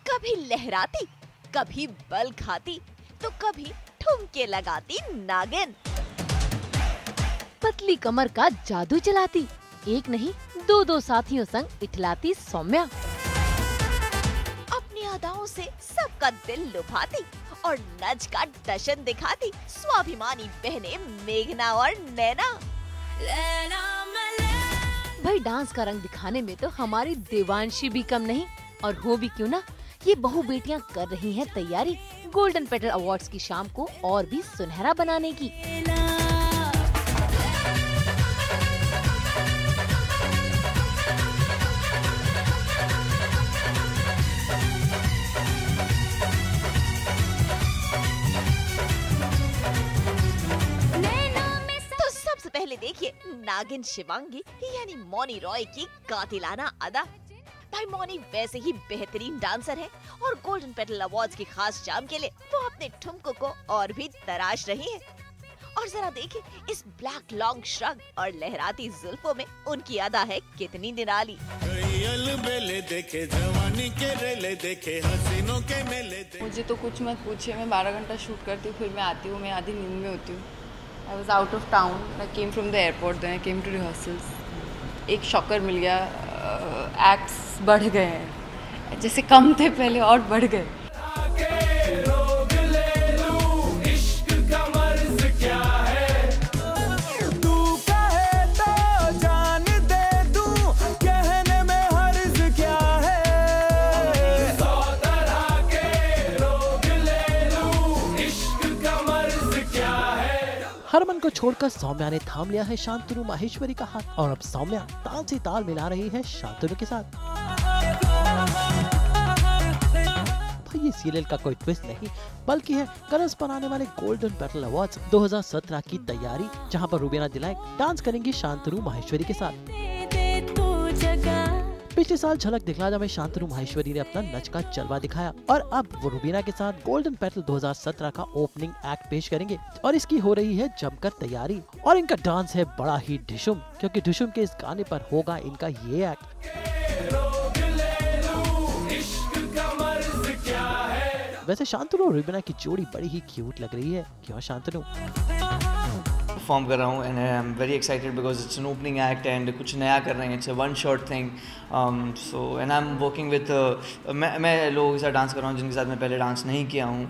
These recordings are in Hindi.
कभी लहराती, कभी बल खाती, तो कभी ठुमके लगाती नागिन। पतली कमर का जादू चलाती, एक नहीं दो दो साथियों संग इठलाती सौम्या। अपनी अदाओं से सबका दिल लुभाती और नच का दशन दिखाती स्वाभिमानी बहनें मेघना और नैना। भाई डांस का रंग दिखाने में तो हमारी देवांशी भी कम नहीं, और हो भी क्यों ना, ये बहू बेटियां कर रही हैं तैयारी गोल्डन पेटल अवार्ड्स की शाम को और भी सुनहरा बनाने की। तो सबसे पहले देखिए नागिन शिवांगी यानी मौनी रॉय की कातिलाना अदा। भाई मौनी वैसे ही बेहतरीन डांसर है और गोल्डन पेटल अवार्ड्स की खास शाम के लिए वो अपने ठुमकों को और भी तराश रही है। और जरा देखिए इस ब्लैक लॉन्ग श्रग और लहराती जुल्फों में उनकी अदा है कितनी निराली। मुझे तो कुछ मत पूछिए, मैं 12 घंटा शूट करती हूँ, फिर मैं आती हूँ, मैं आधी नींद में होती हूँ। I was out of town, I came from the airport, then I came to rehearsals. एक शॉकर मिल गया, एक्ट्स बढ़ गए हैं, जैसे कम थे पहले और बढ़ गए। हरमन को छोड़कर सौम्या ने थाम लिया है शांतनु माहेश्वरी का हाथ, और अब सौम्या ताल से ताल मिला रही है शांतनु के साथ। भाई ये सीरियल का कोई ट्विस्ट नहीं, बल्कि है कलर्स पर आने वाले गोल्डन पेटल अवार्ड्स 2017 की तैयारी, जहां पर रुबीना दिलाइक डांस करेंगी शांतनु माहेश्वरी के साथ। पिछले साल झलक दिखला जा में शांतनु माहेश्वरी ने अपना नच का जलवा दिखाया, और अब वो रुबीना के साथ गोल्डन पेटल 2017 का ओपनिंग एक्ट पेश करेंगे, और इसकी हो रही है जमकर तैयारी। और इनका डांस है बड़ा ही डिशुम, क्योंकि डिशुम के इस गाने पर होगा इनका ये एक्ट। वैसे शांतनु और रुबीना की जोड़ी बड़ी ही क्यूट लग रही है, क्यों शांतनु? परफॉर्म कर रहा हूँ and I am very excited because it's an opening act and कुछ नया कर रहे हैं, it's a one shot thing. So and I am working with मैं लोगों के साथ डांस कर रहा हूँ जिनके साथ मैं पहले डांस नहीं किया हूँ,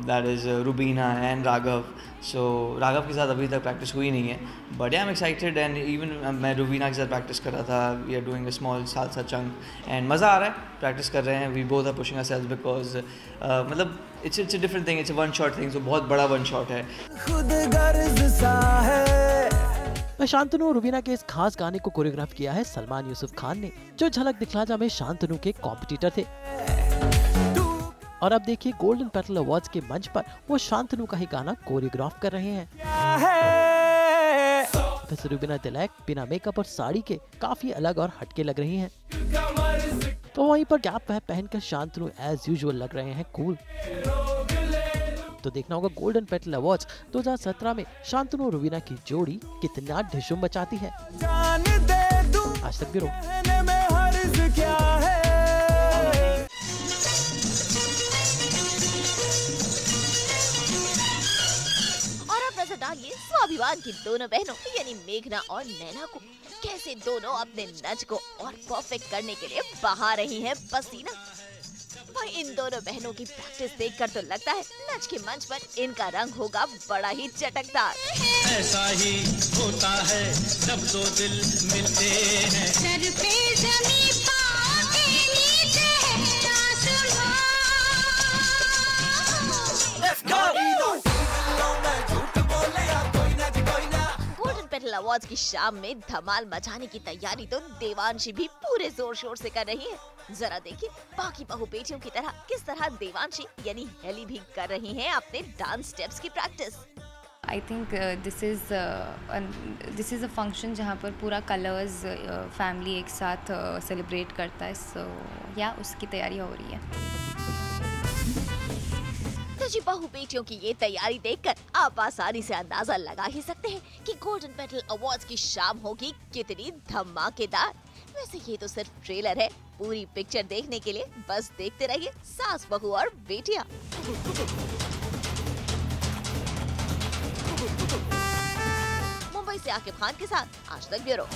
that is Rubina and Raghav. So Raghav के साथ अभी तक प्रैक्टिस हुई नहीं है, but I am excited and even मैं रुबीना के साथ प्रैक्टिस कर रहा था। We are doing a small salsa chunk and मज़ा आ रहा है, प्रैक्टिस कर रहे हैं। We both are pushing ourselves because मतलब it's a different thing, it's a one shot thing, so बहुत बड़ा वन शॉट है। शांतनु और रुबीना के इस खास गाने को कोरियोग्राफ किया है सलमान यूसुफ खान ने, जो झलक दिखला जा में शांतनु के कॉम्पिटिटर थे। और अब देखिए गोल्डन पेटल अवार्ड्स के मंच पर वो शांतनु का ही गाना कोरियोग्राफ कर रहे हैं। वैसे रुबीना दिलाइक बिना मेकअप और साड़ी के काफी अलग और हटके लग रही हैं। तो वहीं पर गैप पहनकर शांतनु एज यूजुअल लग रहे हैं कूल। तो देखना होगा गोल्डन पेटल अवार्ड्स 2017 में शांतनु और रुबीना की जोड़ी कितना ढिशुम मचाती है। आज तक ब्यूरो। डालिए स्वाभिमान की दोनों बहनों यानी मेघना और नैना को, कैसे दोनों अपने नच को और परफेक्ट करने के लिए बहा रही हैं पसीना। भाई इन दोनों बहनों की प्रैक्टिस देखकर तो लगता है नच के मंच पर इनका रंग होगा बड़ा ही चटकदार। ऐसा ही होता है जब दो दिल मिलते हैं, सर पे ज़मीं पाँव के नीचे है आसमां। अवार्ड्स की शाम में धमाल मचाने की तैयारी तो देवांशी भी पूरे जोर शोर से कर रही है। जरा देखिए बाकी बहू बेटियों की तरह किस तरह देवांशी यानी हेली भी कर रही हैं अपने डांस स्टेप्स की practice. I think this is a function जहाँ पर पूरा कलर्स फैमिली एक साथ सेलिब्रेट करता है, सो या उसकी तैयारी हो रही है। तो जी बहू बेटियों की ये तैयारी देखकर आप आसानी से अंदाजा लगा ही सकते हैं कि गोल्डन पेटल अवार्ड्स की शाम होगी कितनी धमाकेदार। वैसे ये तो सिर्फ ट्रेलर है, पूरी पिक्चर देखने के लिए बस देखते रहिए सास बहू और बेटियां। मुंबई से आकिब खान के साथ आज तक ब्यूरो।